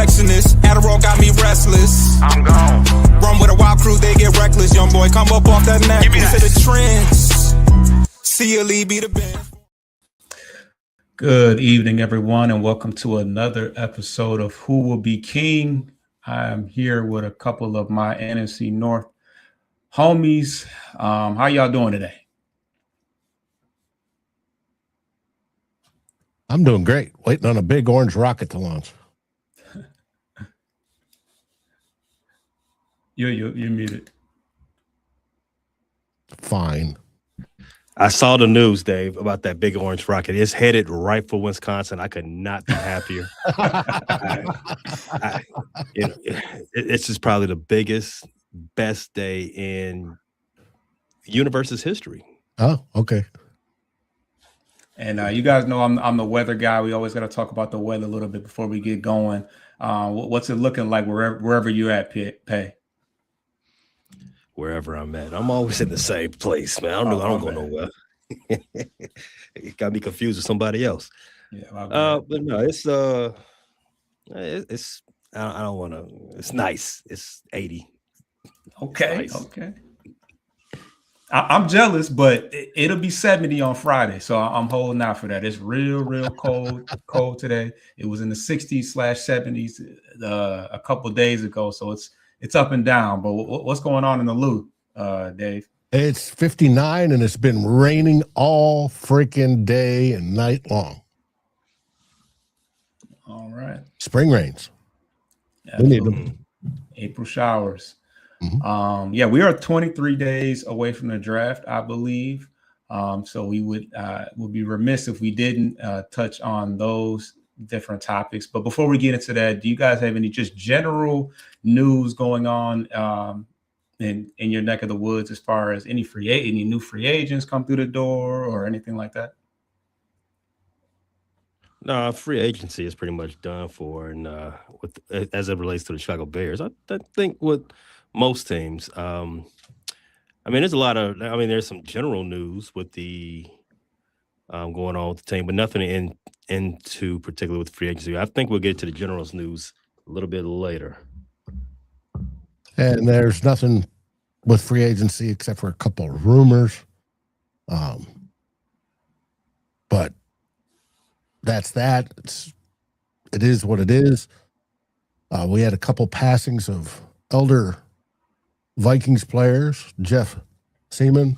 perfectionist. Adderall got me restless. I'm gone. Run with a wild crew, they get reckless. Young boy, come up off that neck. Give me that. To the trends. CLE be the band. Good evening, everyone, and welcome to another episode of Who Will Be King. I'm here with a couple of my NFC North homies. How y'all doing today? I'm doing great. Waiting on a big orange rocket to launch. You're muted. Fine. I saw the news, Dave, about that big orange rocket. It's headed right for Wisconsin. I could not be happier. It's just probably the biggest, best day in the universe's history. Oh, okay. And you guys know I'm the weather guy. We always got to talk about the weather a little bit before we get going. What's it looking like wherever you're at, Pay? Wherever I'm at, I'm always in the same place, man. I don't go nowhere. It got me confused with somebody else. Yeah, but no, it's I don't want to. It's nice. It's 80. Okay, Nice. okay. I'm jealous, but it'll be 70 on Friday, so I'm holding out for that. It's real cold today. It was in the 60s/70s a couple of days ago, so it's up and down. But what's going on in the loop, Dave? It's 59 and it's been raining all freaking day and night long. All right. Spring rains. Yeah, We need them. April showers. Mhm. We are 23 days away from the draft, I believe. So we would be remiss if we didn't touch on those different topics. But before we get into that, do you guys have any just general news going on in your neck of the woods as far as any new free agents come through the door or anything like that? No, free agency is pretty much done for, and as it relates to the Chicago Bears, I think with most teams, there's a lot of, there's some general news with the going on with the team, but nothing into particular with free agency. I think we'll get to the general's news a little bit later. And there's nothing with free agency except for a couple of rumors. But that's that. It is what it is. We had a couple passings of elder Vikings players. Jeff Seaman,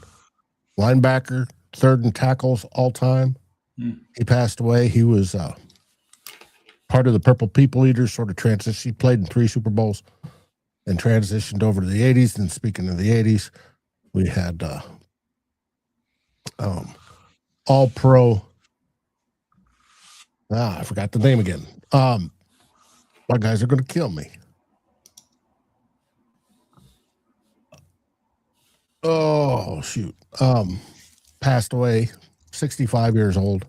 linebacker, third in tackles all time. He passed away. He was part of the Purple People Eaters, sort of transition. He played in 3 Super Bowls and transitioned over to the 80s. And speaking of the 80s, we had all-pro. I forgot the name again. My guys are going to kill me. Oh, shoot. Passed away, 65 years old.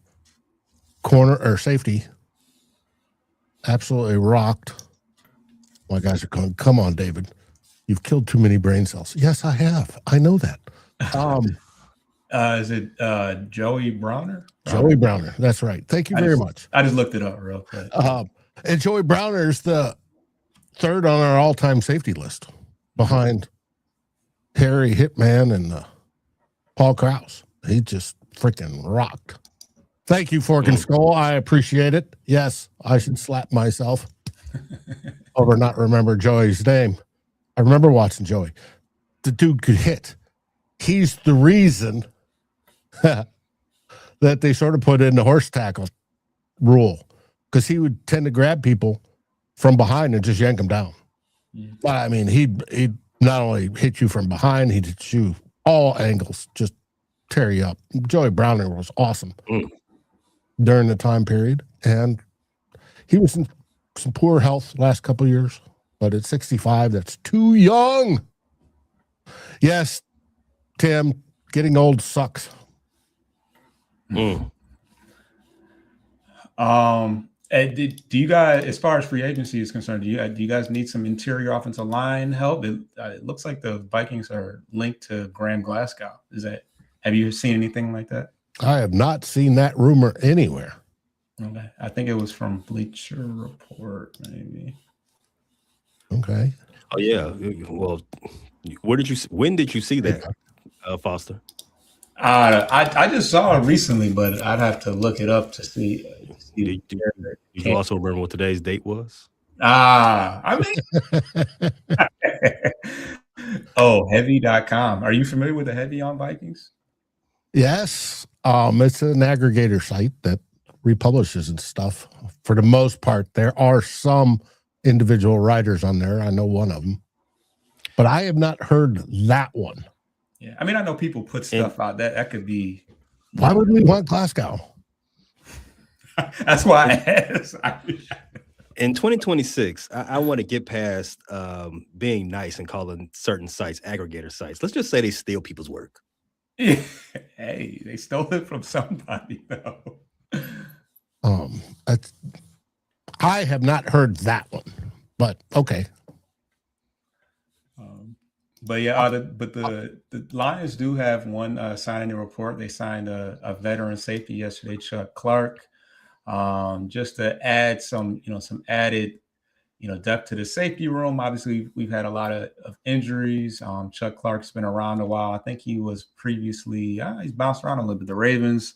Corner or safety. Absolutely rocked. My guys are going, come on, David. You've killed too many brain cells. Yes, I have. I know that. Is it Joey Browner? Joey Browner. That's right. Thank you very much. I just looked it up real quick. And Joey Browner is the third on our all-time safety list behind Harry Hitman and Paul Krause. He just freaking rocked. Thank you, Fork and Skull. I appreciate it. Yes, I should slap myself over not remember Joey's name. I remember watching Joey. The dude could hit. He's the reason that they sort of put in the horse tackle rule, because he would tend to grab people from behind and just yank them down. But I mean, he'd not only hit you from behind, he'd hit you all angles, just tear you up. Joey Browner was awesome during the time period, and he was in some poor health last couple of years, but at 65, that's too young. Yes, Tim, getting old sucks. Do you guys, as far as free agency is concerned, do you guys need some interior offensive line help? It looks like the Vikings are linked to Graham Glasgow. Have you seen anything like that? I have not seen that rumor anywhere. Okay. I think it was from Bleacher Report, maybe. Okay. Oh yeah. Well, when did you see that, Foster? I just saw it recently, but I'd have to look it up to see. Did you also remember what today's date was? I mean, oh, heavy.com. Are you familiar with the Heavy on Vikings? Yes. It's an aggregator site that republishes and stuff. For the most part, there are some individual writers on there. I know one of them, but I have not heard that one. Yeah, I mean, I know people put stuff out that could be. Why would we want Glasgow? That's why I asked. In 2026, I want to get past being nice and calling certain sites aggregator sites. Let's just say they steal people's work. Yeah. Hey, they stole it from somebody, though. I have not heard that one, but okay. But yeah, the Lions do have one signing report. They signed a veteran safety yesterday, Chuck Clark, just to add some added, depth to the safety room. Obviously, we've had a lot of injuries. Chuck Clark's been around a while. I think he was previously, he's bounced around a little bit. The Ravens,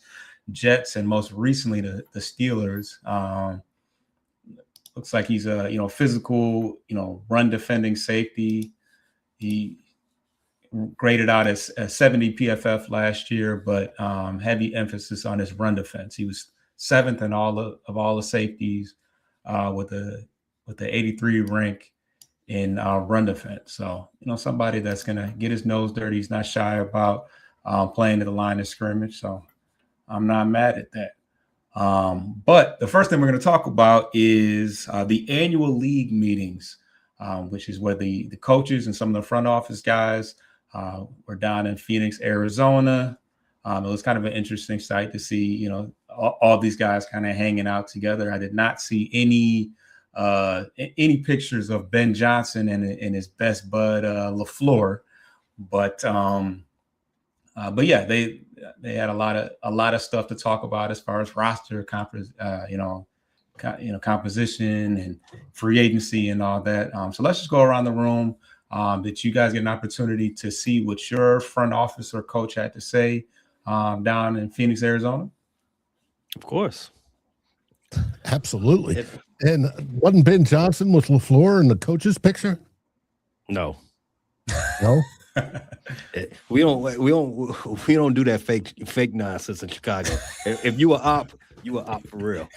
Jets, and most recently the Steelers. Looks like he's a physical, run defending safety. He graded out as 70 PFF last year, but heavy emphasis on his run defense. He was 7th in all the safeties with the 83 rank in run defense. So, somebody that's going to get his nose dirty. He's not shy about playing at the line of scrimmage. So I'm not mad at that. But the first thing we're going to talk about is the annual league meetings, which is where the coaches and some of the front office guys were down in Phoenix, Arizona. It was kind of an interesting sight to see, all these guys kind of hanging out together. I did not see any pictures of Ben Johnson and his best bud LaFleur, but yeah, they had a lot of stuff to talk about as far as roster composition and free agency and all that. So let's just go around the room. That you guys get an opportunity to see what your front office or coach had to say down in Phoenix, Arizona. Of course. Absolutely. And wasn't Ben Johnson with LaFleur in the coach's picture? No. No. We don't do that fake nonsense in Chicago. If you are op, you are op for real.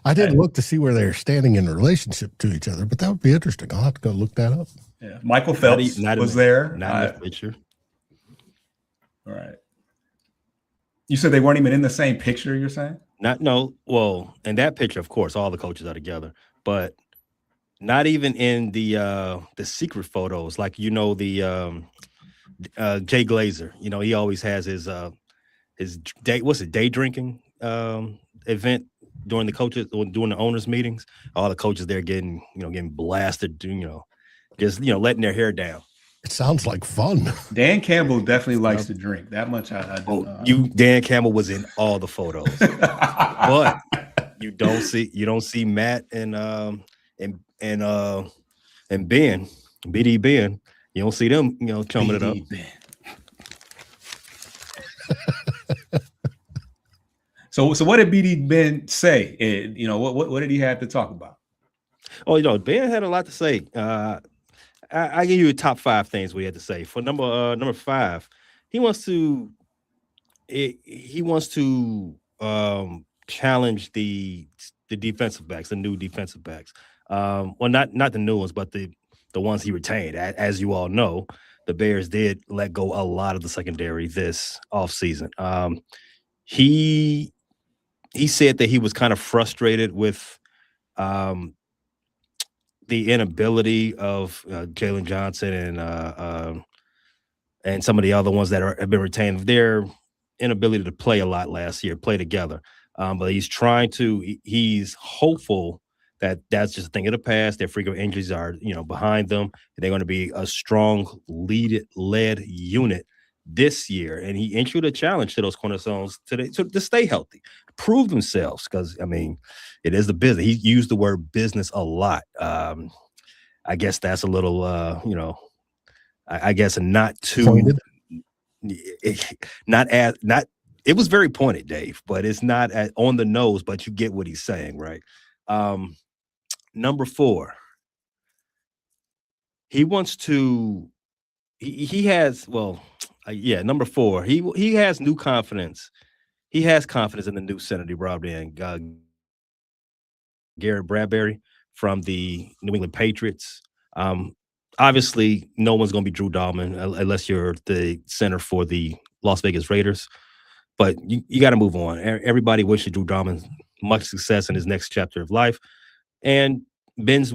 I didn't look to see where they're standing in relationship to each other, but that would be interesting. I'll have to go look that up. Yeah, Michael Phelps was there. Not in the picture. All right. You said they weren't even in the same picture, you're saying? Well, in that picture, of course, all the coaches are together, but not even in the secret photos, like Jay Glazer. He always has his day drinking event during the owners meetings. All the coaches there getting blasted, just letting their hair down. It sounds like fun. Dan Campbell definitely likes to drink. That much I do know. Dan Campbell was in all the photos, but you don't see Matt and Ben, BD Ben. You don't see them, chumming it up. So what did BD Ben say? What did he have to talk about? Oh, Ben had a lot to say. I give you a top 5 things we had to say. For number 5, he wants to challenge the defensive backs, the new defensive backs. Well, not the new ones, but the ones he retained. As you all know, the Bears did let go a lot of the secondary this offseason. He said that he was kind of frustrated with the inability of Jalen Johnson and some of the other ones that have been retained, their inability to play a lot last year, play together. But he's hopeful that that's just a thing of the past. Their frequent injuries are, behind them. They're going to be a strong led unit this year, and he issued a challenge to those cornerstones to stay healthy, prove themselves. Because I mean, it is the business. He used the word business a lot. I guess that's a little, I guess not too Pointed. not. It was very pointed, Dave, but it's not on the nose. But you get what he's saying, right? Number 4, he wants to. He has number 4. He has new confidence. He has confidence in the new center he brought in, Garrett Bradbury from the New England Patriots. Obviously, no one's going to be Drew Dahlman unless you're the center for the Las Vegas Raiders. But you got to move on. Everybody wishes Drew Dahlman much success in his next chapter of life. And Ben's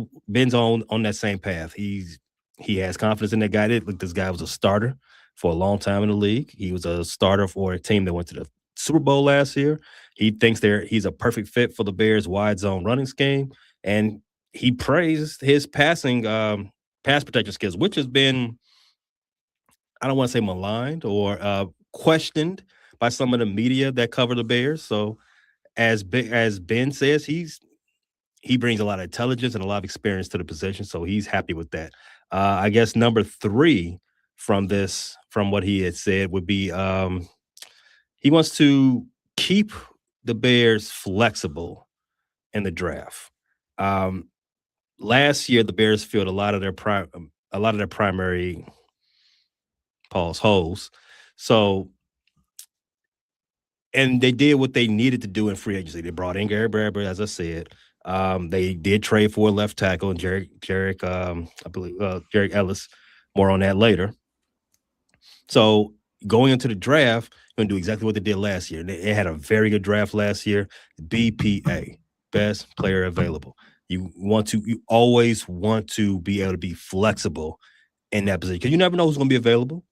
on that same path. He has confidence in that guy. This guy was a starter for a long time in the league. He was a starter for a team that went to the Super Bowl last year. He thinks he's a perfect fit for the Bears' wide zone running scheme, and he praised his pass protection skills, which has been, I don't want to say maligned or questioned by some of the media that cover the Bears. So as Ben says, he brings a lot of intelligence and a lot of experience to the position, so he's happy with that. I guess number 3 from what he had said would be he wants to keep the Bears flexible in the draft. Last year, the Bears filled a lot of their primary holes. So, and they did what they needed to do in free agency. They brought in Garrett Bradbury, as I said. They did trade for a left tackle and Jarek Ellis. More on that later. So going into the draft, you're going to do exactly what they did last year. They had a very good draft last year. BPA, best player available. You always want to be able to be flexible in that position because you never know who's going to be available.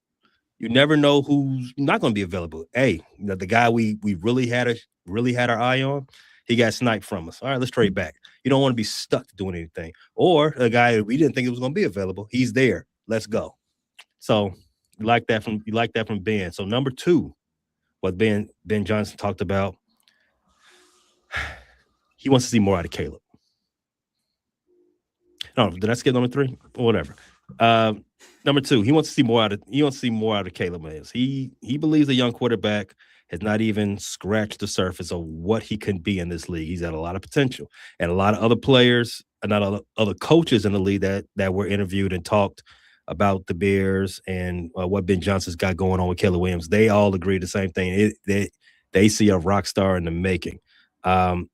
You never know who's not going to be available. Hey, the guy we really had our eye on, he got sniped from us. All right, let's trade back. You don't want to be stuck doing anything. Or a guy we didn't think it was going to be available. He's there. Let's go. So you like that from Ben. So number 2, what Ben Johnson talked about, he wants to see more out of Caleb. No, did I skip number 3? Or whatever. Number 2, he wants to see more out of Caleb Williams. He believes the young quarterback has not even scratched the surface of what he can be in this league. He's had a lot of potential, and a lot of other players, and other coaches in the league that were interviewed and talked about the Bears and what Ben Johnson's got going on with Caleb Williams. They all agree the same thing. They see a rock star in the making. But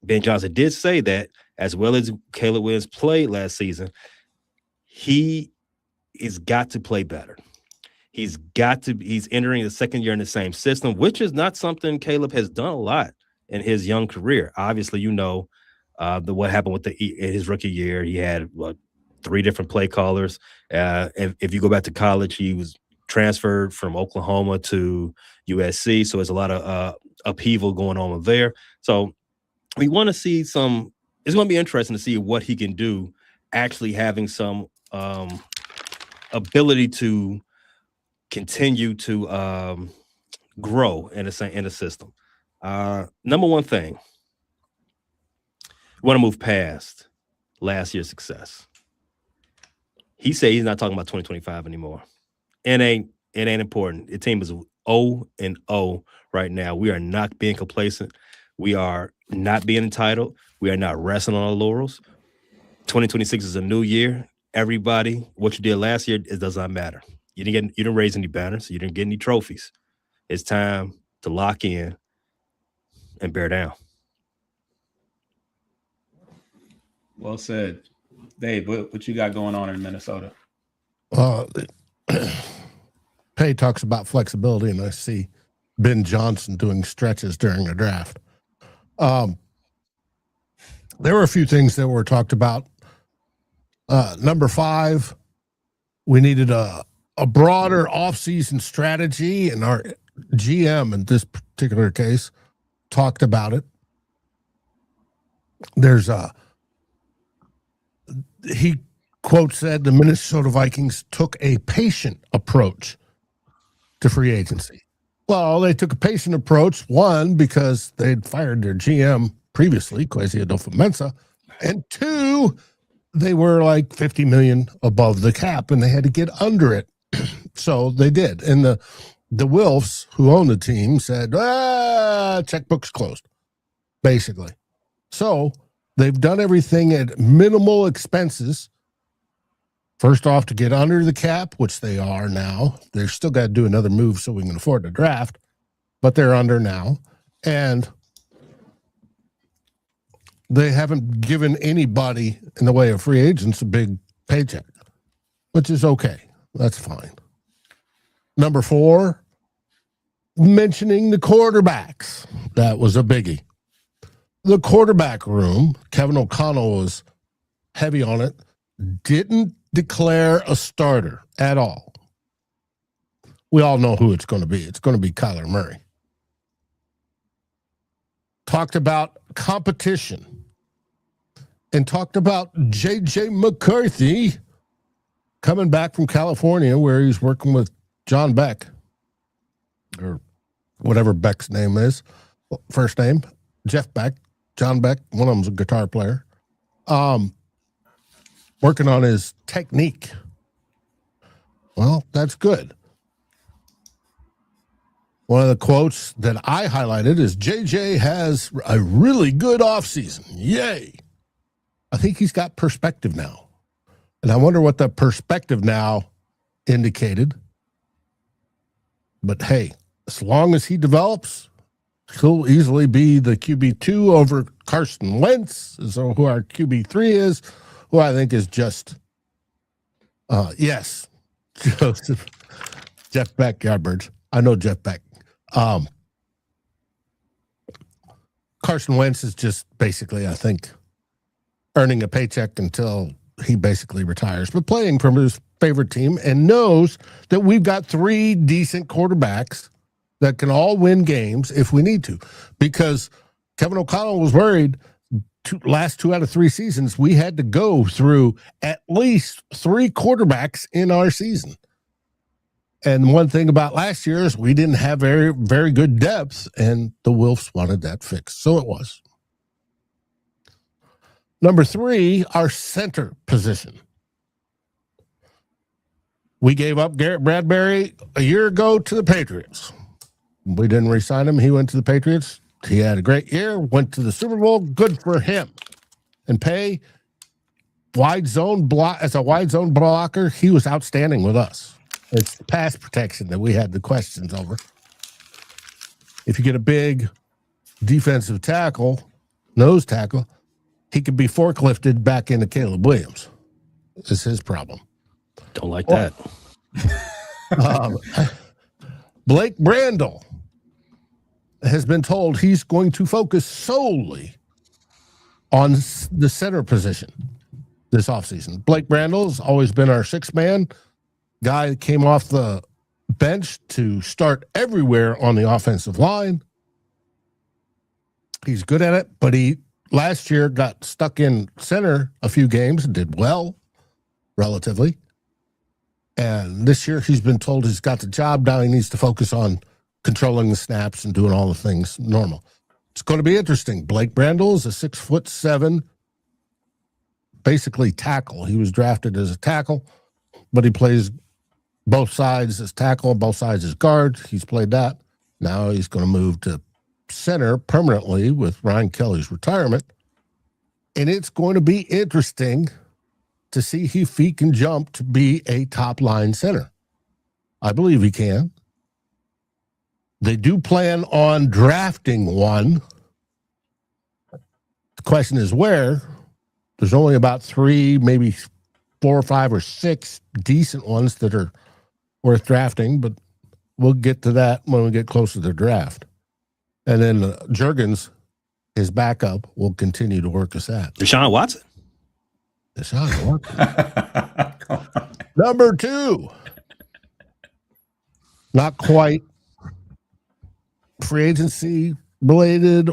Ben Johnson did say that as well as Caleb Williams played last season, he has got to play better. He's entering the second year in the same system, which is not something Caleb has done a lot in his young career. Obviously, what happened in his rookie year. He had 3 different play callers. If you go back to college, he was transferred from Oklahoma to USC. So there's a lot of upheaval going on there. So we want to see it's going to be interesting to see what he can do, actually having some ability to continue to grow in a system. Number 1 thing, we want to move past last year's success. He said he's not talking about 2025 anymore. It ain't important. The team is 0-0 right now. We are not being complacent. We are not being entitled. We are not resting on our laurels. 2026 is a new year. Everybody, what you did last year, it does not matter. You didn't raise any banners. You didn't get any trophies. It's time to lock in and bear down. Well said. Dave, what you got going on in Minnesota? Pay talks about flexibility, and I see Ben Johnson doing stretches during the draft. There were a few things that were talked about. Number 5, we needed a broader offseason strategy, and our GM in this particular case talked about it. He Quote said the Minnesota Vikings took a patient approach to free agency. Well, they took a patient approach, one, because they'd fired their GM previously, Kwesi Adolfo-Mensah, and two, they were like $50 million above the cap, and they had to get under it. So they did. And the Wilfs, who own the team, said, checkbook's closed, basically. So they've done everything at minimal expenses. First off, to get under the cap, which they are now. They've still got to do another move so we can afford to draft, but they're under now. And they haven't given anybody in the way of free agents a big paycheck, which is okay. That's fine. Number 4, mentioning the quarterbacks. That was a biggie. The quarterback room, Kevin O'Connell was heavy on it, didn't declare a starter at all. We all know who it's going to be. It's going to be Kyler Murray. Talked about competition and talked about J.J. McCarthy coming back from California where he's working with John Beck, or whatever Beck's name is, first name, Jeff Beck, John Beck, one of them's a guitar player, working on his technique. Well, that's good. One of the quotes that I highlighted is JJ has a really good offseason. Yay. I think he's got perspective now. And I wonder what the perspective now indicated. But hey, as long as he develops, he'll easily be the QB2 over Carson Wentz, so who our QB3 is, who I think is just, yes, Joseph, Jeff Beck, Yardbirds. I know Jeff Beck. Carson Wentz is just basically, I think, earning a paycheck until he basically retires, but playing from his favorite team and knows that we've got 3 decent quarterbacks that can all win games if we need to. Because Kevin O'Connell was worried last 2 out of 3 seasons, we had to go through at least 3 quarterbacks in our season. And one thing about last year is we didn't have very, very good depth, and the Wilfs wanted that fixed. So it was. Number 3, our center position. We gave up Garrett Bradbury a year ago to the Patriots. We didn't re-sign him. He went to the Patriots. He had a great year, went to the Super Bowl. Good for him. And Pay, wide zone block, as a wide zone blocker, he was outstanding with us. It's pass protection that we had the questions over. If you get a big defensive tackle, nose tackle, he could be forklifted back into Caleb Williams. This is his problem. Don't like that. Blake Brandel has been told he's going to focus solely on the center position this offseason. Blake Brandel has always been our 6-man guy that came off the bench to start everywhere on the offensive line. He's good at it, but he last year got stuck in center a few games and did well, relatively. And this year he's been told he's got the job. Now he needs to focus on controlling the snaps and doing all the things normal. It's going to be interesting. Blake Brandel is a 6'7", basically tackle. He was drafted as a tackle, but he plays both sides as tackle, both sides as guard. He's played that. Now he's going to move to center permanently with Ryan Kelly's retirement. And it's going to be interesting to see if he can jump to be a top-line center. I believe he can. They do plan on drafting one. The question is where. There's only about 3, maybe 4 or 5 or 6 decent ones that are worth drafting, but we'll get to that when we get closer to the draft. And then Juergens, his backup, will continue to work us at. Deshaun Watson. Number 2. Not quite free agency related,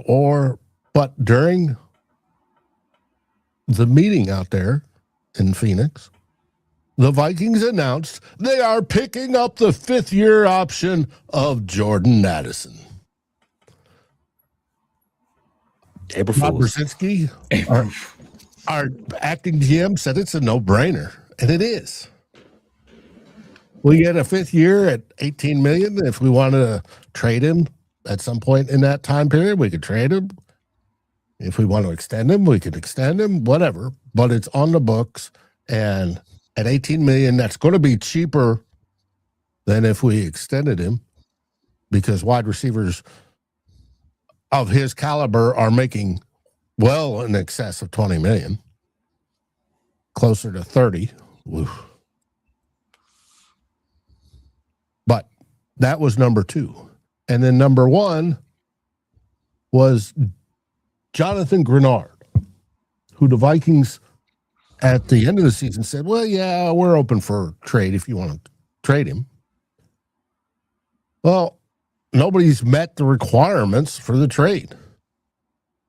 but during the meeting out there in Phoenix, the Vikings announced they are picking up the 5th-year option of Jordan Addison. April Bob Fools. Brzezinski, our acting GM, said it's a no-brainer, and it is. We get a 5th year at $18 million. If we wanted to trade him at some point in that time period, we could trade him. If we want to extend him, we could extend him, whatever. But it's on the books, and at $18 million, that's going to be cheaper than if we extended him, because wide receivers of his caliber are making well in excess of $20 million, closer to 30. Oof. But that was number 2. And then number 1 was Jonathan Grenard, who the Vikings at the end of the season said, well, yeah, we're open for trade if you want to trade him. Well, nobody's met the requirements for the trade.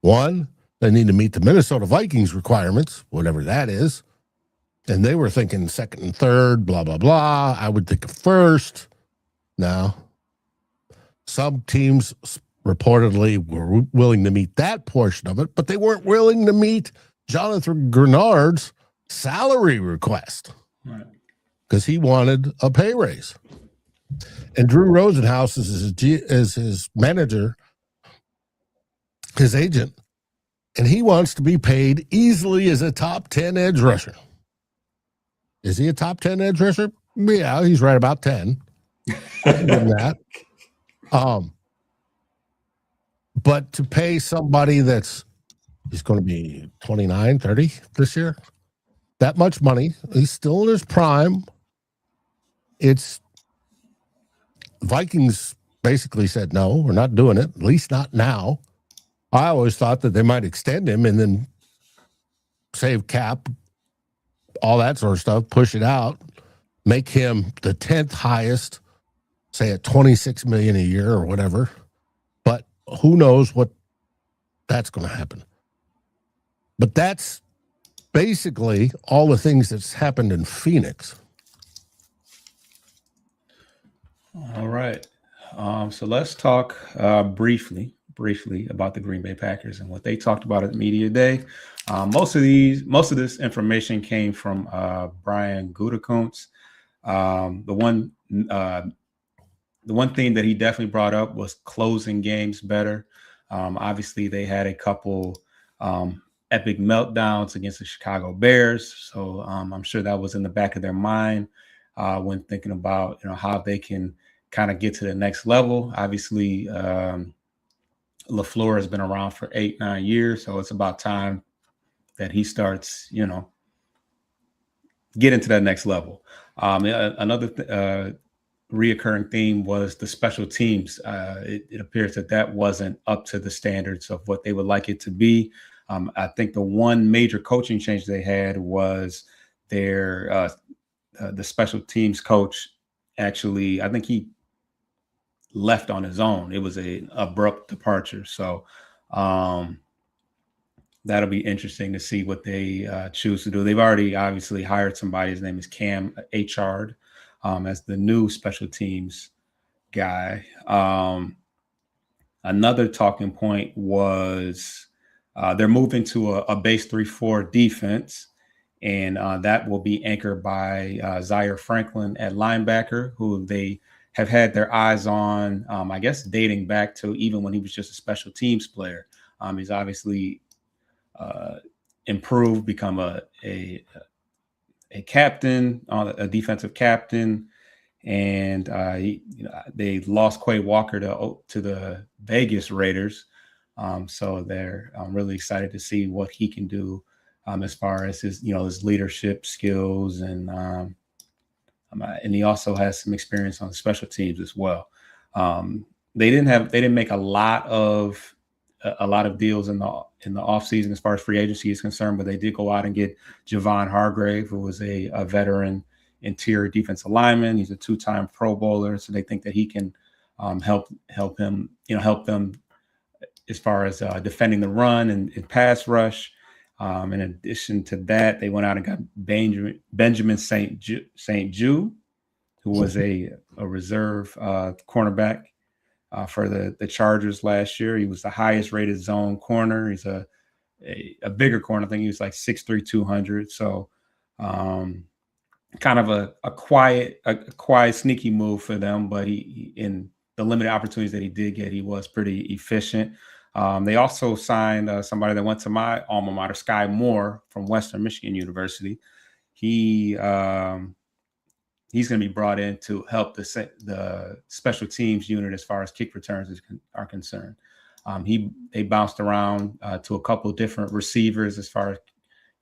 1, they need to meet the Minnesota Vikings requirements, whatever that is. And they were thinking 2nd and 3rd, blah, blah, blah. I would think of 1st. Now, some teams reportedly were willing to meet that portion of it, but they weren't willing to meet Jonathan Grenard's salary request because he wanted a pay raise. And Drew Rosenhaus is his manager, his agent, and he wants to be paid easily as a top 10 edge rusher. Is he a top 10 edge rusher? Yeah, he's right about 10. Than that. But to pay somebody he's going to be 29, 30 this year, that much money, he's still in his prime. It's Vikings basically said, no, we're not doing it, at least not now. I always thought that they might extend him and then save cap, all that sort of stuff, push it out, make him the 10th highest, say at $26 million a year or whatever. But who knows what that's going to happen. But that's basically all the things that's happened in Phoenix. All right. So let's talk briefly about the Green Bay Packers and what they talked about at the media day. Most of this information came from Brian Gutekunst. The one thing that he definitely brought up was closing games better. Obviously, they had a couple epic meltdowns against the Chicago Bears, so I'm sure that was in the back of their mind when thinking about how they can kind of get to the next level. Obviously, LaFleur has been around for 8-9 years, so it's about time that he starts, get into that next level. Another reoccurring theme was the special teams. It appears that wasn't up to the standards of what they would like it to be. I think the one major coaching change they had was their the special teams coach. Actually, I think he left on his own. It was an abrupt departure. So that'll be interesting to see what they choose to do. They've already obviously hired somebody. His name is Cam Achard. As the new special teams guy. Another talking point was they're moving to a base 3-4 defense, and that will be anchored by Zaire Franklin at linebacker, who they have had their eyes on, I guess, dating back to even when he was just a special teams player. He's obviously improved, become a captain, a defensive captain, and they lost Quay Walker to the Vegas Raiders, so they're really excited to see what he can do as far as his leadership skills, and he also has some experience on special teams as well. They didn't make a lot of deals in the offseason as far as free agency is concerned, but they did go out and get Javon Hargrave, who was a veteran interior defensive lineman. He's a 2-time Pro Bowler, so they think that he can help them as far as defending the run and pass rush. In addition to that, they went out and got Benjamin St. Jude, who was a reserve cornerback for the Chargers last year. He was the highest rated zone corner. He's a bigger corner. I think he was like 6'3", 200. So kind of a quiet, sneaky move for them. But he in the limited opportunities that he did get, he was pretty efficient. They also signed somebody that went to my alma mater, Sky Moore from Western Michigan University. He's going to be brought in to help the special teams unit as far as kick returns are concerned. They bounced around to a couple of different receivers as far as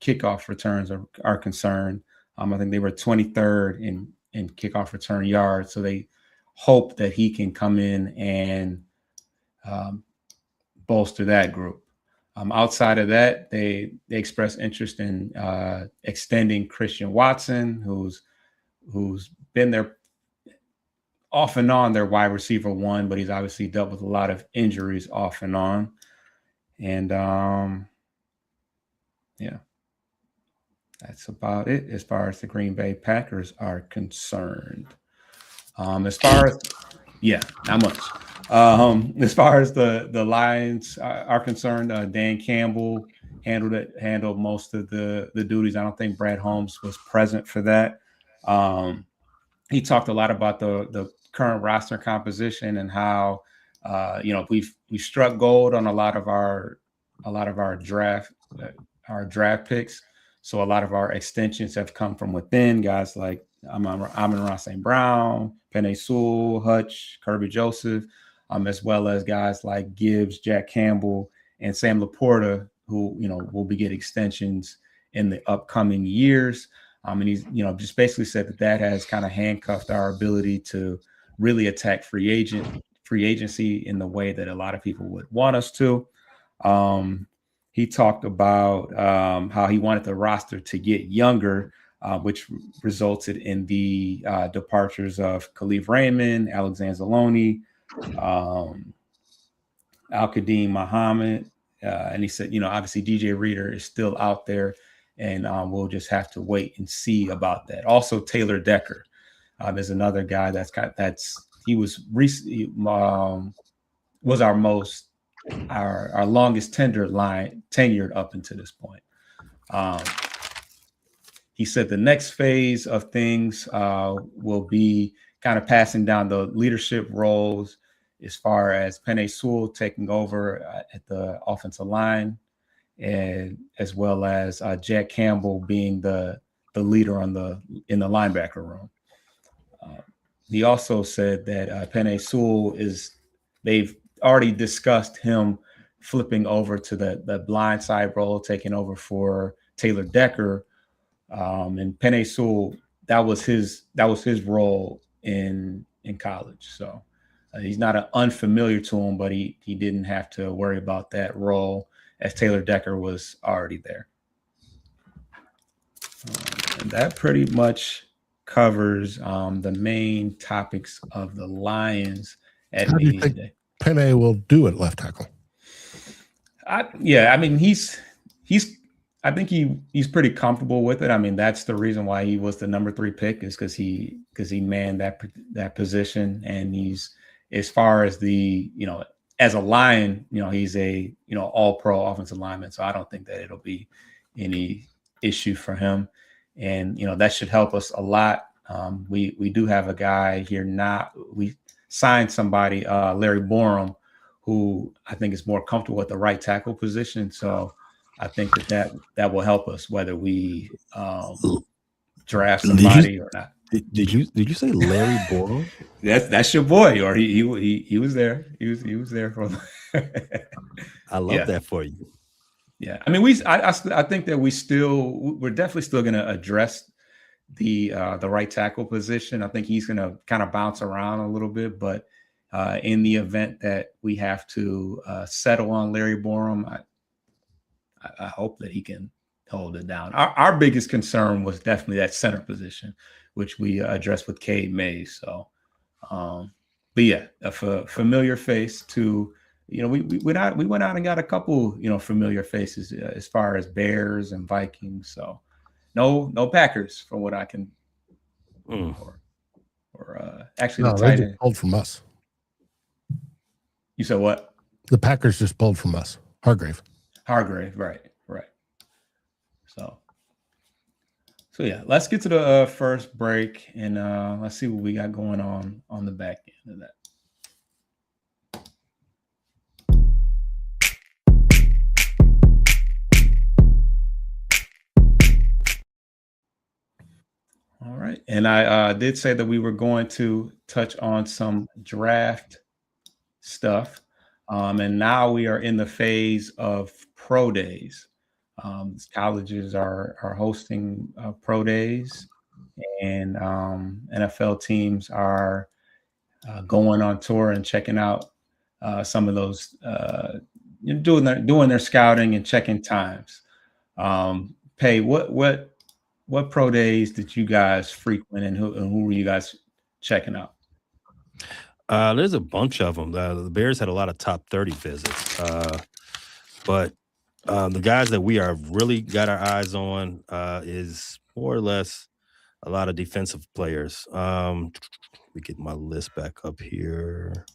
kickoff returns are concerned. I think they were 23rd in kickoff return yards. So they hope that he can come in and bolster that group. Outside of that, they expressed interest in extending Christian Watson, who's been there off and on, their wide receiver one, but he's obviously dealt with a lot of injuries off and on. And yeah, that's about it as far as the Green Bay Packers are concerned. As far as not much. As far as the Lions are concerned, Dan Campbell handled most of the duties. I don't think Brad Holmes was present for that. He talked a lot about the current roster composition and how we've struck gold on a lot of our draft picks. So a lot of our extensions have come from within, guys like Amon-Ra St. Brown, Penei Sewell, Hutch, Kirby Joseph, as well as guys like Gibbs, Jack Campbell, and Sam Laporta, who will be getting extensions in the upcoming years. And he's just basically said that has kind of handcuffed our ability to really attack free agency in the way that a lot of people would want us to. He talked about how he wanted the roster to get younger, which resulted in the departures of Khalif Raymond, Alexander Zaloni, Al-Qadim Muhammad. And he said, obviously DJ Reader is still out there, and we'll just have to wait and see about that. Also, Taylor Decker is another guy he was recently was our longest tenured up until this point. He said the next phase of things will be kind of passing down the leadership roles as far as Penei Sewell taking over at the offensive line, and as well as Jack Campbell being the leader in the linebacker room. He also said that Penei Sewell they've already discussed him flipping over to the blind side role, taking over for Taylor Decker. And Penei Sewell, that was his role in college. So he's not unfamiliar to him, but he didn't have to worry about that role as Taylor Decker was already there. And that pretty much covers the main topics of the Lions at meeting today. Penei will do at left tackle. I think he's pretty comfortable with it. I mean, that's the reason why he was the number 3 pick, is because he manned that position, and he's, as far as as a Lion, he's a all-pro offensive lineman. So I don't think that it'll be any issue for him, and that should help us a lot. We do have a guy here now. We signed somebody, Larry Borum, who I think is more comfortable at the right tackle position. So I think that will help us whether we draft somebody or not. Did you say Larry Borum? That's your boy, or he was there. He was there for. I love that for you. Yeah, I mean, I think that we're definitely still going to address the right tackle position. I think he's going to kind of bounce around a little bit, but in the event that we have to settle on Larry Borum, I hope that he can hold it down. Our biggest concern was definitely that center position, which we addressed with Cade Mays. So, but yeah, a familiar face to we went out and got a couple, familiar faces as far as Bears and Vikings. So no Packers from what I can, or actually No, the they tight just end. pulled from us. You said what? The Packers just pulled from us. Hargrave, right. So yeah, let's get to the first break and let's see what we got going on the back end of that. All right. And I did say that we were going to touch on some draft stuff. And now we are in the phase of pro days. Colleges are hosting pro days, and NFL teams are going on tour and checking out some of those, doing their scouting and checking times. Pay, what pro days did you guys frequent, and who were you guys checking out? There's a bunch of them. The Bears had a lot of top 30 visits, but the guys that we are really got our eyes on is more or less a lot of defensive players. Let me get my list back up here.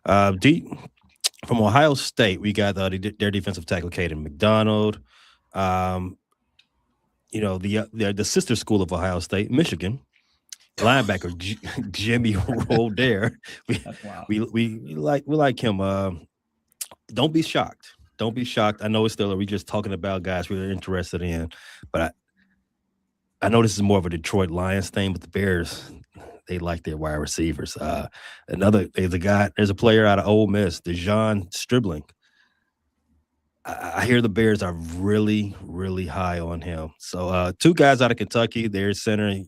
From Ohio State, we got their defensive tackle, Caden McDonald. The sister school of Ohio State, Michigan, linebacker Jimmy Roldare. We like him. Don't be shocked. Don't be shocked. I know it's still we just talking about guys we're interested in, but I know this is more of a Detroit Lions thing, but the Bears, they like their wide receivers. There's a player out of Ole Miss, Dejon Stribling. I hear the Bears are really, really high on him. So two guys out of Kentucky, there's center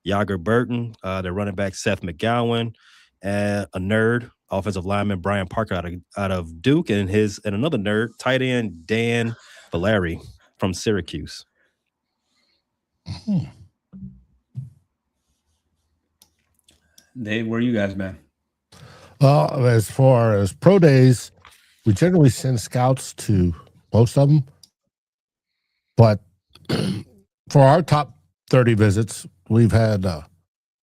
Yager Burton, their running back Seth McGowan, and a nerd offensive lineman Brian Parker out of Duke, and another nerd tight end Dan Valeri from Syracuse. Dave, where you guys been? As far as pro days, we generally send scouts to most of them, but for our top 30 visits, we've had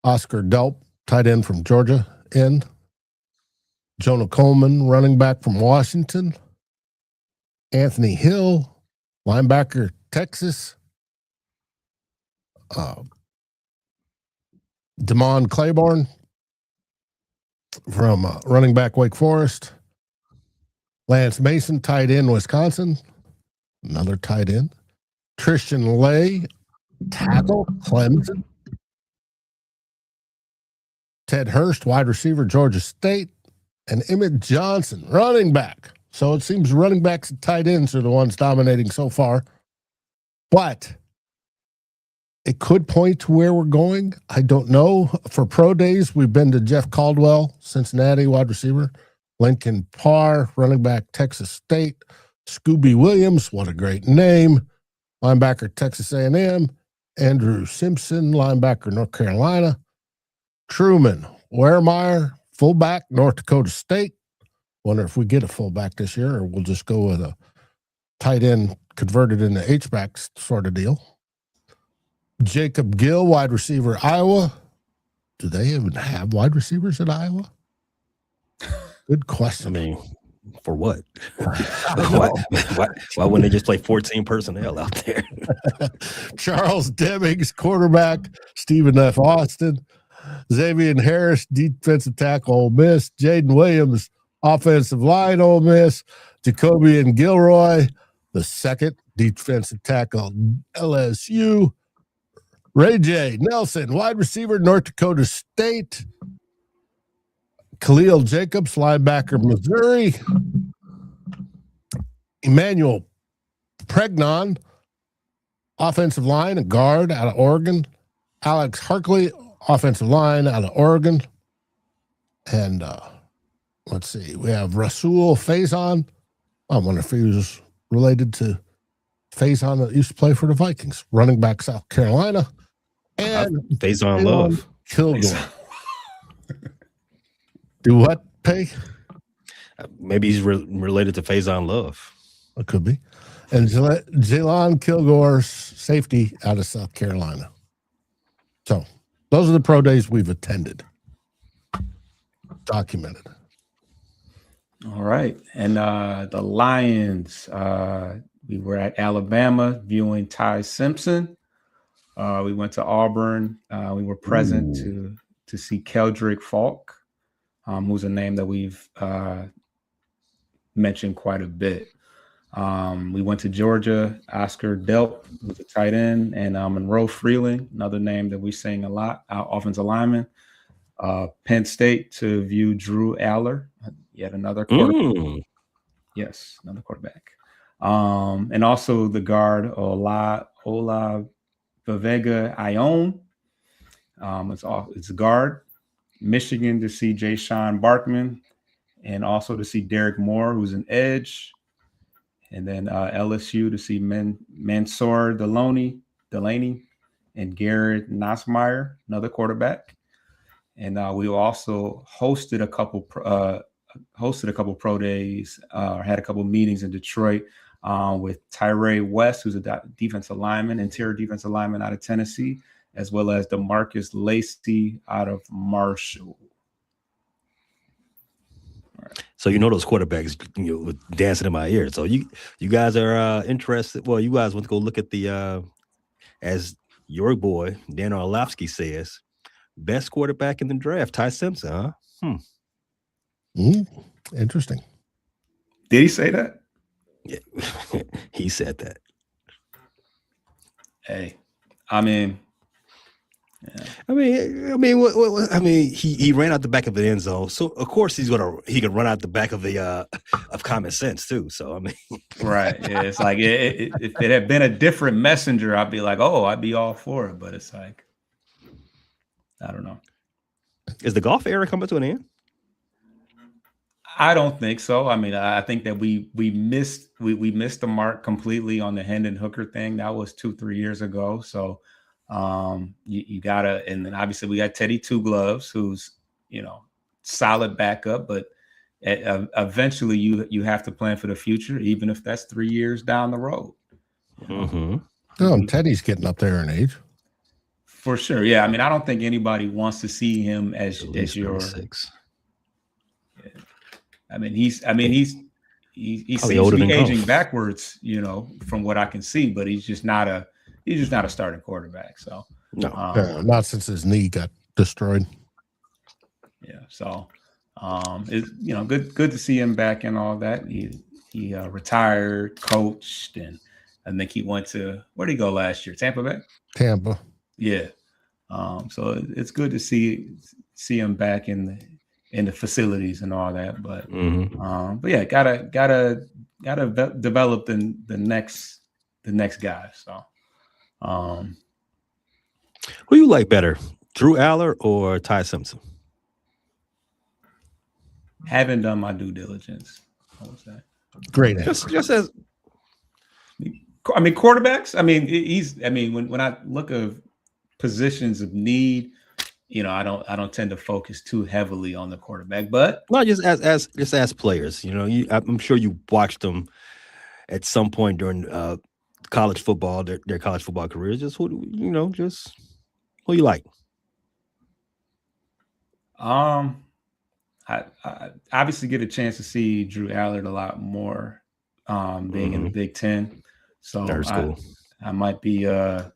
Oscar Delp, tight end from Georgia, in Jonah Coleman, running back from Washington, Anthony Hill, linebacker, Texas, Damon Claiborne from running back, Wake Forest, Lance Mason, tight end, Wisconsin, another tight end, Tristan Lay, tackle, Clemson, Ted Hurst, wide receiver, Georgia State, and Emmett Johnson, running back. So it seems running backs and tight ends are the ones dominating so far. But it could point to where we're going. I don't know. For pro days, we've been to Jeff Caldwell, Cincinnati, wide receiver, Lincoln Parr, running back, Texas State, Scooby Williams, what a great name, linebacker, Texas A&M, Andrew Simpson, linebacker, North Carolina, Truman Wehrmeyer, fullback, North Dakota State. Wonder if we get a fullback this year, or we'll just go with a tight end converted into H-back sort of deal. Jacob Gill, wide receiver, Iowa. Do they even have wide receivers at Iowa? Good question. I mean, for what? why wouldn't they just play 14 personnel out there? Charles Demmings, quarterback, Stephen F. Austin, Xavier Harris, defensive tackle, Ole Miss, Jaden Williams, offensive line, Ole Miss, Jacobian Gilroy, the second defensive tackle, LSU, Ray J. Nelson, wide receiver, North Dakota State, Khalil Jacobs, linebacker, Missouri, Emmanuel Pregnon, offensive line, a guard out of Oregon, Alex Harkley, offensive line out of Oregon, and let's see, we have Rasul Faison. I wonder if he was related to Faison that used to play for the Vikings, running back, South Carolina, and Faison Love Kilgore. Do what, Pay? Maybe he's related to Faison Love. It could be. And Jalon Kilgore's safety out of South Carolina. So those are the pro days we've attended. Documented. All right. And the Lions, we were at Alabama viewing Ty Simpson. We went to Auburn. We were present to see Keldrick Falk, who's a name that we've mentioned quite a bit. We went to Georgia. Oscar Delp was a tight end, and Monroe Freeling, another name that we sing a lot, our offensive lineman. Penn State to view Drew Aller, yet another quarterback. Yes, another quarterback. And also the guard Ola Vavega Ione. It's a guard. Michigan to see Jay Sean Barkman, and also to see Derek Moore, who's an edge. And then LSU to see Mansour Delaney and Garrett Nussmeier, another quarterback. And we also hosted a couple pro days, had a couple meetings in Detroit with Tyree West, who's a defensive lineman, interior defensive lineman out of Tennessee, as well as DeMarcus Lacey out of Marshall. So those quarterbacks, dancing in my ear. So you guys are interested. Well, you guys want to go look at the, as your boy Dan Orlovsky says, best quarterback in the draft, Ty Simpson, huh? Interesting. Did he say that? Yeah, he said that. Hey, I mean, he ran out the back of the end zone, so of course he can run out the back of the of common sense too. So right? Yeah, it's like if it had been a different messenger, I'd be like, oh, I'd be all for it. But it's like, I don't know. Is the golf era coming to an end? I don't think so. I mean, I think that we missed the mark completely on the Hendon Hooker thing. That was 2-3 years ago. So you gotta, and then obviously we got Teddy Two Gloves, who's solid backup, but eventually you have to plan for the future, even if that's 3 years down the road. Oh, and Teddy's getting up there in age. For sure. Yeah. I mean, I don't think anybody wants to see him as your 6. Yeah. I mean, he seems to be aging backwards, from what I can see, but he's just not a starting quarterback. So no, not since his knee got destroyed. Yeah. So it's good to see him back and all that. He retired, coached, and I think he went to, where'd he go last year? Tampa Bay? Tampa. Yeah. So it's good to see him back in the facilities and all that. But but yeah, gotta develop the next guy. So who you like better, Drew Aller or Ty Simpson? Haven't done my due diligence. What was that? Great answer. Just as quarterbacks. When I look at positions of need, I don't tend to focus too heavily on the quarterback. But just as players, I'm sure you watched them at some point during college football, their college football careers. Just who you like? I obviously get a chance to see Drew Allard a lot more, being in the Big Ten. So I might be, I've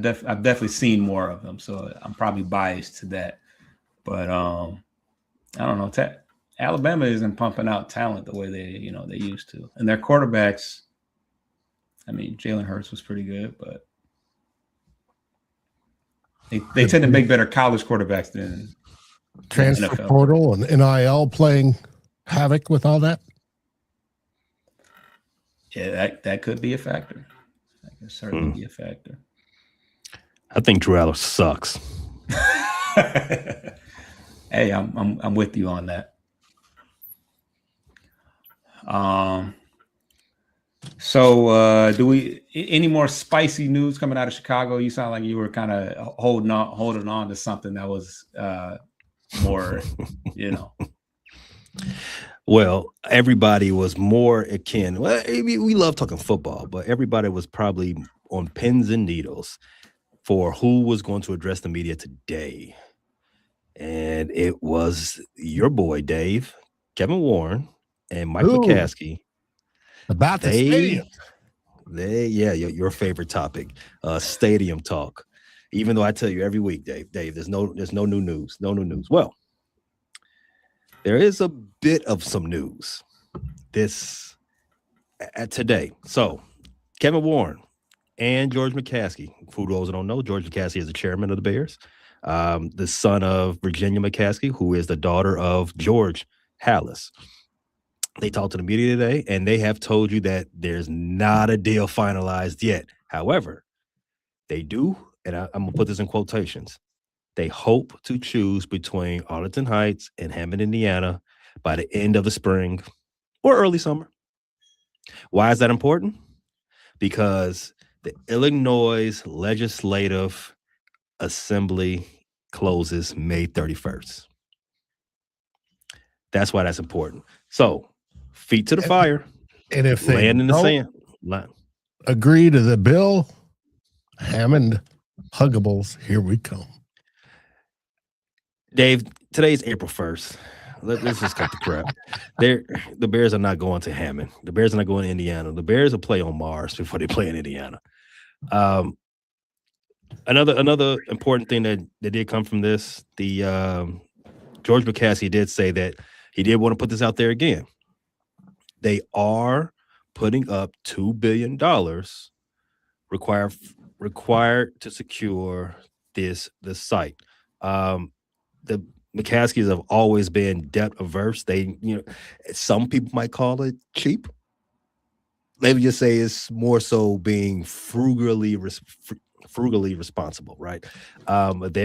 definitely seen more of them, so I'm probably biased to that. But I don't know. Alabama isn't pumping out talent the way they used to, and their quarterbacks. I mean, Jalen Hurts was pretty good, but they tend to make better college quarterbacks than transfer NFL. Portal and NIL playing havoc with all that. Yeah, that could be a factor. That could certainly be a factor. I think Drew Aller sucks. Hey, I'm with you on that. So do we any more spicy news coming out of Chicago? You sound like you were kind of holding on to something that was more, you know. Well, everybody was more akin. Well, I mean, we love talking football, but everybody was probably on pins and needles for who was going to address the media today. And it was your boy, Dave, Kevin Warren, and Mike Ooh, McCaskey. about the stadium. Your favorite topic, stadium talk. Even though I tell you every week, Dave, there's no new news, no new news. Well, there is a bit of some news this today. So, Kevin Warren and George McCaskey, for those who don't know, George McCaskey is the chairman of the Bears, the son of Virginia McCaskey, who is the daughter of George Hallis. They talked to the media today, and they have told you that there's not a deal finalized yet. However, they do, and I'm going to put this in quotations, they hope to choose between Arlington Heights and Hammond, Indiana by the end of the spring or early summer. Why is that important? Because the Illinois Legislative Assembly closes May 31st. That's why that's important. So, feet to the fire. And if they land in the sand. Agree to the bill, Hammond huggables, here we come. Dave, today's April 1st. Let's just cut the crap. The Bears are not going to Hammond. The Bears are not going to Indiana. The Bears will play on Mars before they play in Indiana. Another important thing that did come from this, the George McCaskey did say that he did want to put this out there again. They are putting up $2 billion required to secure the site. The McCaskies have always been debt averse. Some people might call it cheap. Let me just say it's more so being frugally responsible, right? They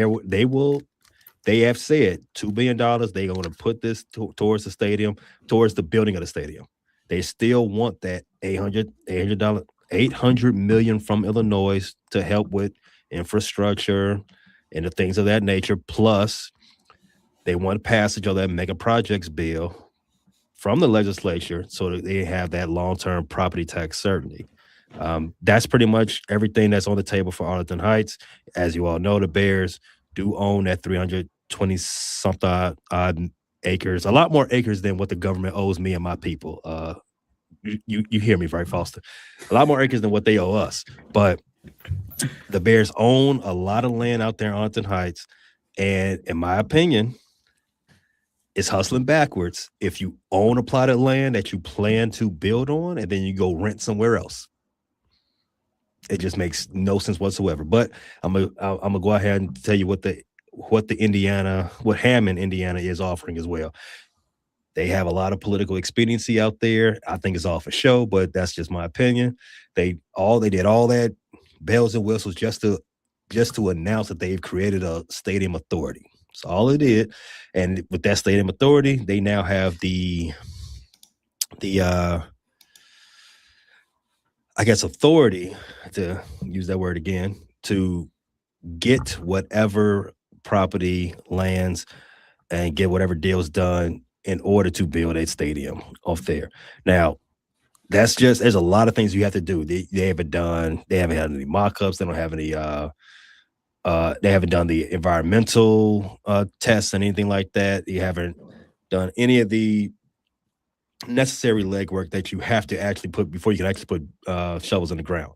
have said $2 billion. They're going to put this towards the stadium, towards the building of the stadium. They still want that $800 million from Illinois to help with infrastructure and the things of that nature. Plus, they want passage of that mega projects bill from the legislature so that they have that long-term property tax certainty. That's pretty much everything that's on the table for Arlington Heights. As you all know, the Bears do own that 320-something odd acres, a lot more acres than what the government owes me and my people. You hear me, right, Foster? A lot more acres than what they owe us. But the Bears own a lot of land out there in Arlington Heights. And in my opinion, it's hustling backwards if you own a plot of land that you plan to build on and then you go rent somewhere else. It just makes no sense whatsoever. But I'm gonna go ahead and tell you what Hammond, Indiana is offering as well. They have a lot of political expediency out there. I think it's all for show, but that's just my opinion. They did all that bells and whistles just to announce that they've created a stadium authority. That's all it did. And with that stadium authority, they now have the authority, to use that word again, to get whatever property lands and get whatever deals done in order to build a stadium off there. Now, there's a lot of things you have to do. They haven't had any mock-ups. They don't have any they haven't done the environmental tests and anything like that. You haven't done any of the necessary legwork that you have to actually put before you can actually put shovels in the ground.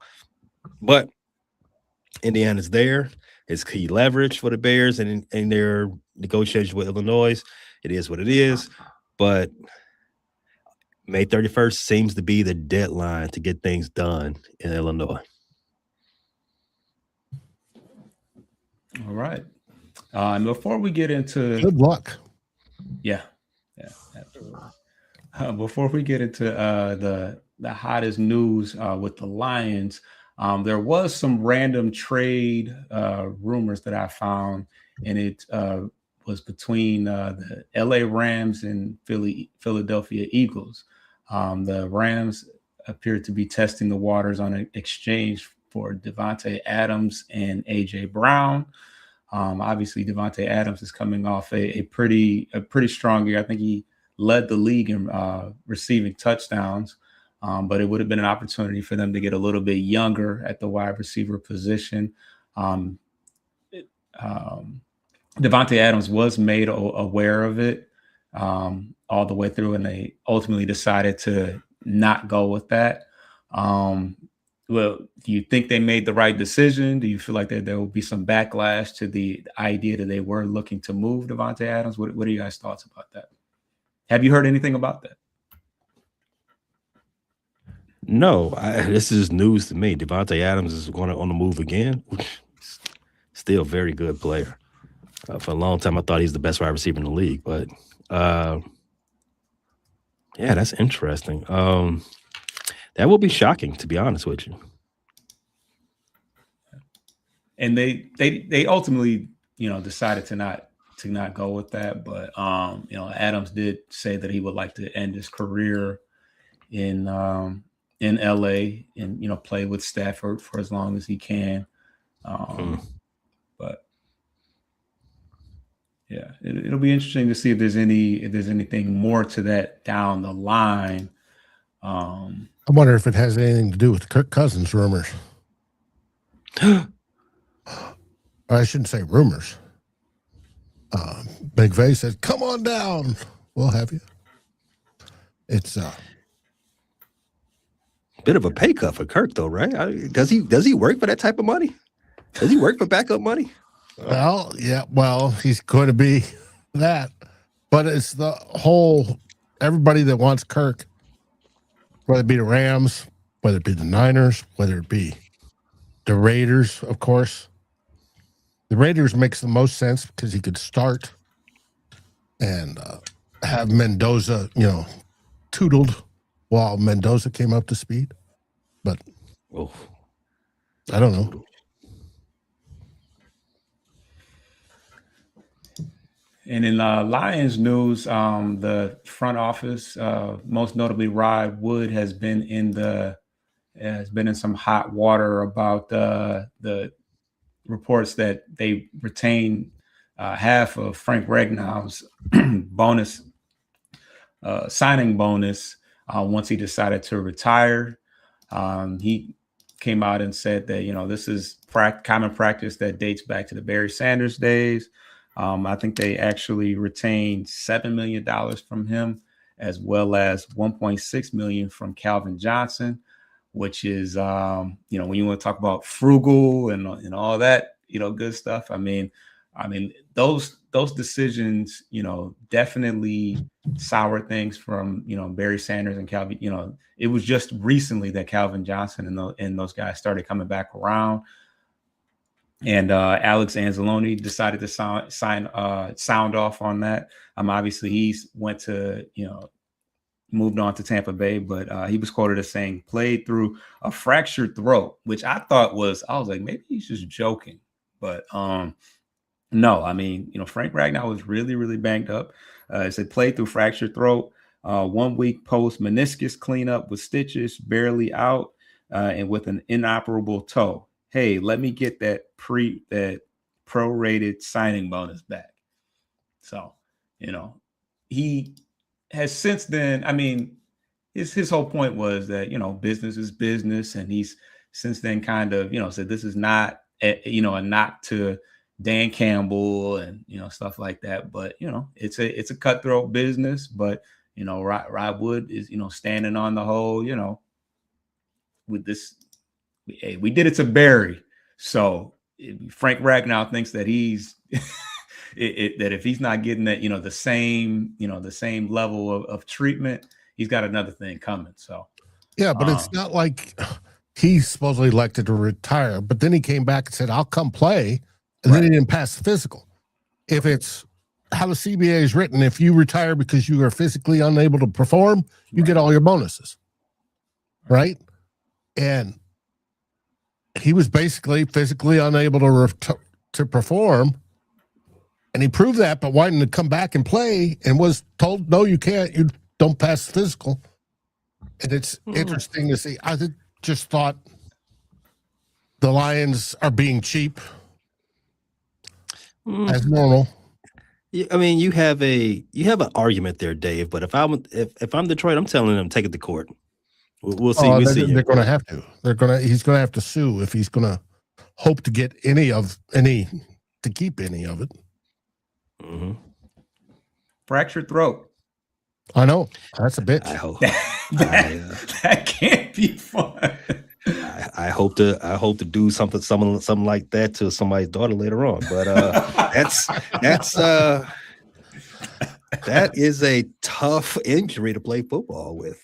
But Indiana's there. It's key leverage for the Bears and in their negotiations with Illinois. It is what it is. But May 31st seems to be the deadline to get things done in Illinois. All right. And before we get into good luck. Yeah, absolutely. Before we get into the hottest news with the Lions, there was some random trade rumors that I found, and it was between the LA Rams and Philadelphia Eagles. The Rams appeared to be testing the waters on an exchange for Devontae Adams and AJ Brown. Obviously, Devontae Adams is coming off a pretty strong year. I think he led the league in receiving touchdowns, but it would have been an opportunity for them to get a little bit younger at the wide receiver position. Devontae Adams was made aware of it all the way through, and they ultimately decided to not go with that. Well, do you think they made the right decision? Do you feel like there will be some backlash to the idea that they were looking to move Devontae Adams? What are you guys' thoughts about that? Have you heard anything about that? No, this is news to me. Devontae Adams is going on the move again. Still a very good player. For a long time, I thought he's the best wide receiver in the league. But, yeah, that's interesting. That will be shocking, to be honest with you. And they ultimately, decided to not go with that. But Adams did say that he would like to end his career in LA and play with Stafford for as long as he can. But yeah, it'll be interesting to see if there's anything more to that down the line. I wonder if it has anything to do with Kirk Cousins rumors. I shouldn't say rumors. Big V said, "Come on down. We'll have you." It's bit of a pay cut for Kirk, though, right? Does he work for that type of money? Does he work for backup money? Well, yeah. Well, he's going to be that, but it's the whole everybody that wants Kirk. Whether it be the Rams, whether it be the Niners, whether it be the Raiders, of course. The Raiders makes the most sense because he could start and have Mendoza, tootled while Mendoza came up to speed. But I don't know. And in Lions news, the front office, most notably Rod Wood, has been in some hot water about the reports that they retain half of Frank Ragnow's bonus, signing bonus, once he decided to retire. He came out and said that this is common practice that dates back to the Barry Sanders days. I think they actually retained $7 million from him, as well as $1.6 million from Calvin Johnson, which is, when you want to talk about frugal and all that, good stuff. I mean, those decisions, definitely sour things from, Barry Sanders and Calvin. It was just recently that Calvin Johnson and those guys started coming back around. And Alex Anzalone decided to sound off on that. Obviously, he's moved on to Tampa Bay, but he was quoted as saying, "Played through a fractured throat," which I was like, maybe he's just joking. But no, Frank Ragnow was really, really banged up. It said played through fractured throat, 1 week post meniscus cleanup with stitches, barely out, and with an inoperable toe. Hey, let me get that prorated signing bonus back. So, he has since then, his whole point was that, business is business. And he's since then kind of, said this is not, a knock to Dan Campbell and, stuff like that. But, it's a cutthroat business. But, Rod Wood is, standing on the whole, with this. Hey, we did it to Barry. So Frank Ragnow thinks that he's that if he's not getting that, the same level of treatment, he's got another thing coming. So yeah, but it's not like he supposedly elected to retire, but then he came back and said, "I'll come play," and then he didn't pass the physical. If it's how the CBA is written, if you retire because you are physically unable to perform, you get all your bonuses, right? And he was basically physically unable to perform, and he proved that by wanting to come back and play, and was told, "No, you can't. You don't pass the physical." And it's interesting to see. I just thought the Lions are being cheap. as normal. I mean, you have an argument there, Dave. But if I'm Detroit, I'm telling them take it to court. We'll see. Oh, We'll see. they're going to have to. He's going to have to sue if he's going to hope to get to keep any of it. Mm-hmm. Fractured throat. I know. That's a bitch. I hope that can't be fun. I hope to do something like that to somebody's daughter later on. But that is a tough injury to play football with.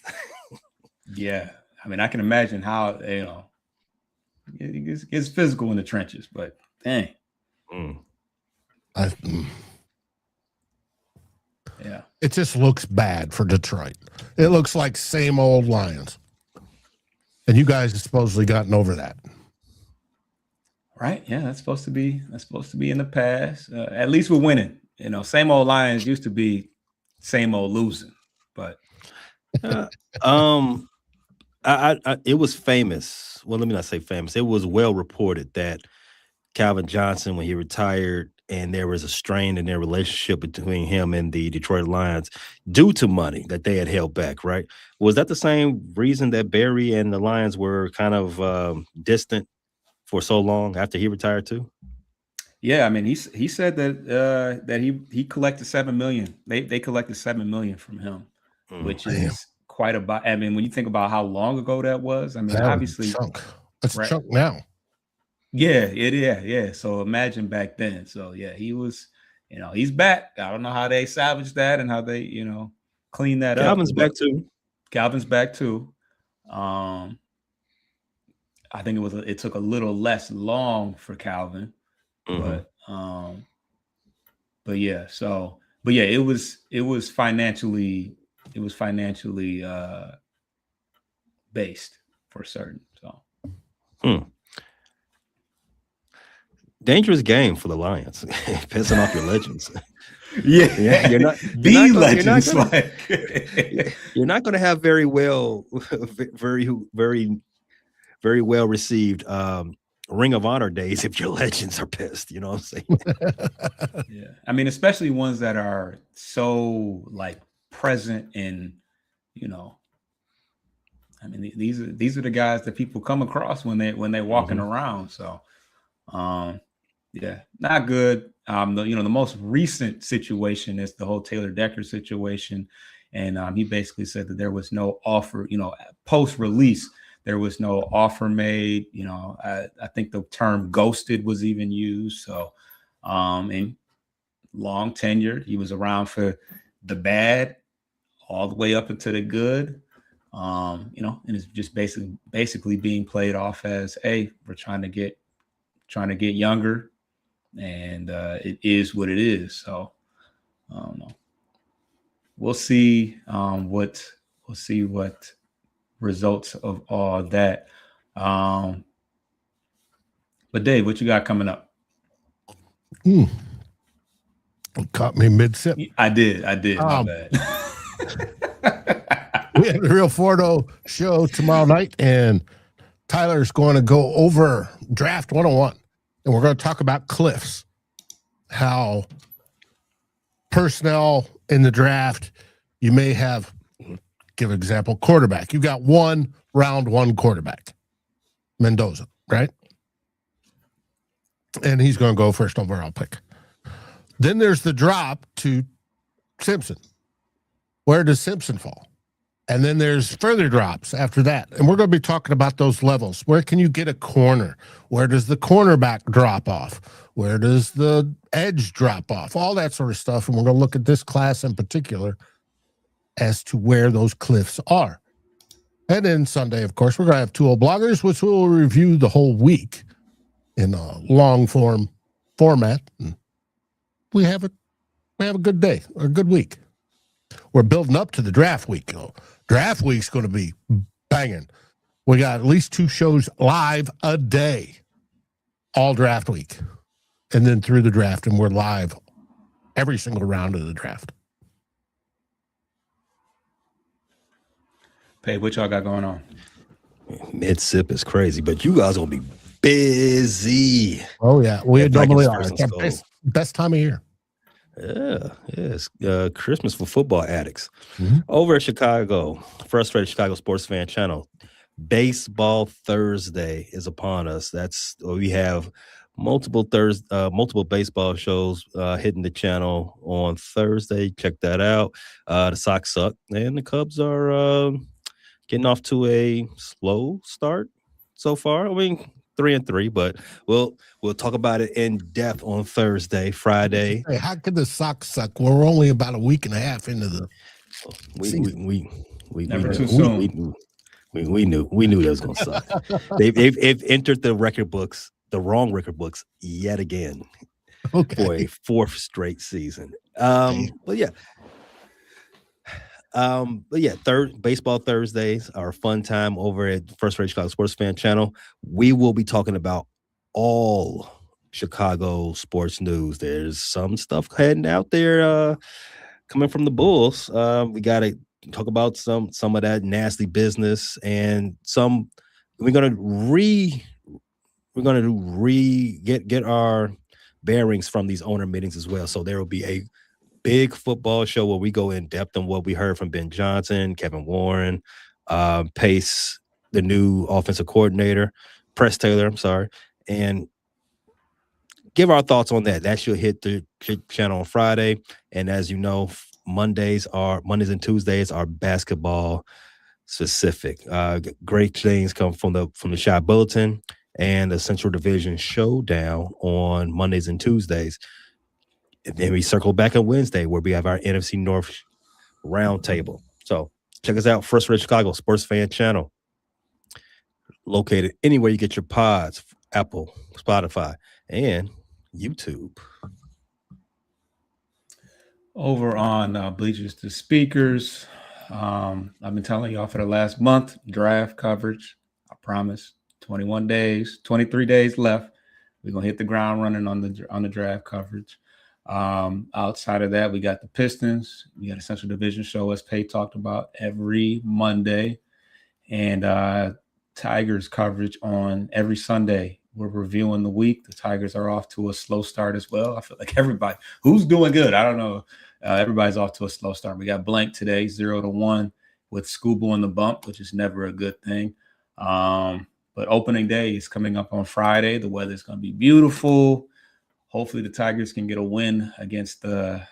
Yeah, I mean, I can imagine how it gets physical in the trenches, but dang. Yeah, it just looks bad for Detroit. It looks like same old Lions. And you guys have supposedly gotten over that. Right. Yeah, that's supposed to be in the past. At least we're winning. Same old Lions used to be same old losing. But it was famous. Well, let me not say famous. It was well reported that Calvin Johnson, when he retired, and there was a strain in their relationship between him and the Detroit Lions due to money that they had held back, right? Was that the same reason that Barry and the Lions were kind of distant for so long after he retired too? Yeah, I mean, he said that he collected $7 million. They collected $7 million from him, which is quite a. I mean, when you think about how long ago that was, I mean, obviously, that's a chunk now. Yeah, yeah. So imagine back then. So yeah, he was, he's back. I don't know how they salvaged that and how they, clean that up. Calvin's back too. Calvin's back too. I think it took a little less long for Calvin, but yeah. So, but yeah, it was financially based for certain. So. Dangerous game for the Lions, pissing off your legends. Yeah, you're not legends. You're not going to have very well received Ring of Honor days if your legends are pissed. You know what I'm saying? Yeah, I mean, especially ones that are so present in, I mean, these are the guys that people come across when they're walking around. So, yeah, not good. The most recent situation is the whole Taylor Decker situation. And he basically said that there was no offer, post release, there was no offer made. I think the term ghosted was even used. So, and long tenured, he was around for the bad all the way up into the good. And it's just basically being played off as, hey, we're trying to get younger. And it is what it is. So I don't know. We'll see what results of all that. But Dave, what you got coming up? Caught me mid-sip. I did. My bad. We have the Real Fordo show tomorrow night, and Tyler's going to go over Draft 101. And we're going to talk about cliffs, how personnel in the draft, you may have, give an example, quarterback. You got round one quarterback, Mendoza, right? And he's going to go first overall pick. Then there's the drop to Simpson. Where does Simpson fall? And then there's further drops after that. And we're going to be talking about those levels. Where can you get a corner? Where does the cornerback drop off? Where does the edge drop off? All that sort of stuff. And we're going to look at this class in particular as to where those cliffs are. And then Sunday, of course, we're going to have 2 old bloggers, which will review the whole week in a long form format. And we have a good day or a good week. We're building up to the draft week, though. Draft week's going to be banging. We got at least 2 shows live a day, all draft week, and then through the draft, and we're live every single round of the draft. Hey, what y'all got going on? Mid-sip is crazy, but you guys will be busy. Oh yeah, we Back in normally are. person It's our best time of year. Yeah, it's Christmas for football addicts. Mhm. Over at Chicago, Frustrated Chicago Sports Fan Channel, Baseball Thursday is upon us. We have multiple baseball shows hitting the channel on Thursday. Check that out. The Sox suck, and the Cubs are getting off to a slow start so far. I mean, 3-3, but we'll talk about it in depth on Thursday, Friday. Hey, how could the Sox suck? We're only about a week and a half into the season. We Never knew, too soon. we knew it was gonna suck. They've entered the wrong record books yet again for a fourth straight season. But yeah. Baseball Thursdays are a fun time over at First Rate Chicago Sports Fan Channel. We will be talking about all Chicago sports news. There's some stuff heading out there coming from the Bulls. We got to talk about some of that nasty business, and we're gonna get our bearings from these owner meetings as well. So there will be a big football show where we go in depth on what we heard from Ben Johnson, Kevin Warren, Pace, the new offensive coordinator, Press Taylor, and give our thoughts on that. That should hit the channel on Friday. And as you know, Mondays and Tuesdays are basketball specific. Great things come from the Shot Bulletin and the Central Division Showdown on Mondays and Tuesdays. And then we circle back on Wednesday where we have our NFC North Roundtable. So check us out, First Rate Chicago Sports Fan Channel, located anywhere you get your pods, Apple, Spotify, and YouTube. Over on Bleachers to Speakers, I've been telling y'all for the last month, draft coverage. I promise, 23 days left. We're gonna hit the ground running on the draft coverage. Outside of that, we got the Pistons. We got a Central Division show, as Pay talked about, every Monday, and Tigers coverage on every Sunday. We're reviewing the week. The Tigers are off to a slow start as well. I feel like everybody who's doing good, I don't know. Everybody's off to a slow start. We got blank today, 0-1 with Scooble in the bump, which is never a good thing. But opening day is coming up on Friday. The weather's going to be beautiful. Hopefully the Tigers can get a win against I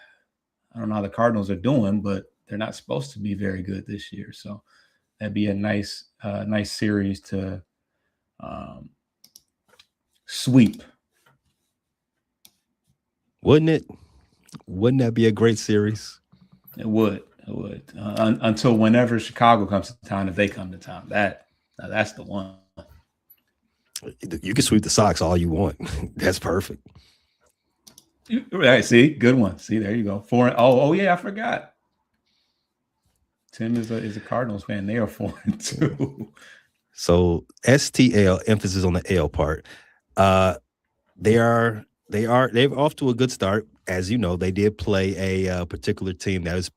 don't know how the Cardinals are doing, but they're not supposed to be very good this year. So that'd be a nice series to sweep. Wouldn't it? Wouldn't that be a great series? It would. Until whenever Chicago comes to town, if they come to town, that's the one. You can sweep the Sox all you want. That's perfect. Right, see, good one. See, there you go. 4. Oh yeah, I forgot. Tim is a Cardinals fan. They are 4-2. So STL, emphasis on the L part. They're off to a good start. As you know, they did play a particular team that's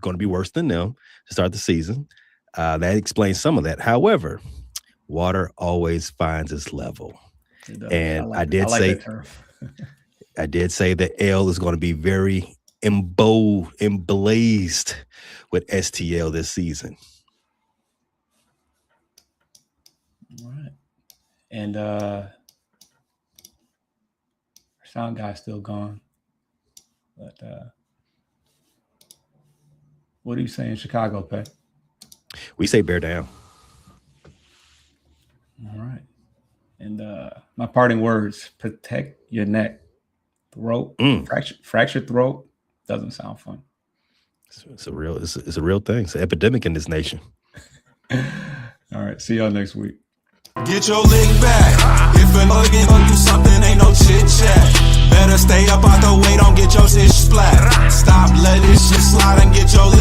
going to be worse than them to start the season. That explains some of that. However, water always finds its level, and I did say the L is going to be very emblazed with STL this season. All right. And our sound guy's still gone. But what do you say in Chicago, Pay? We say bear down. All right. And my parting words: protect your neck, throat, fractured throat doesn't sound fun. It's a real thing. It's an epidemic in this nation. All right. See y'all next week. Get your lick back. If a nigga gon' do something, ain't no chit chat. Better stay up out the way, don't get your shit splat. Stop, let this shit slide and get your lick.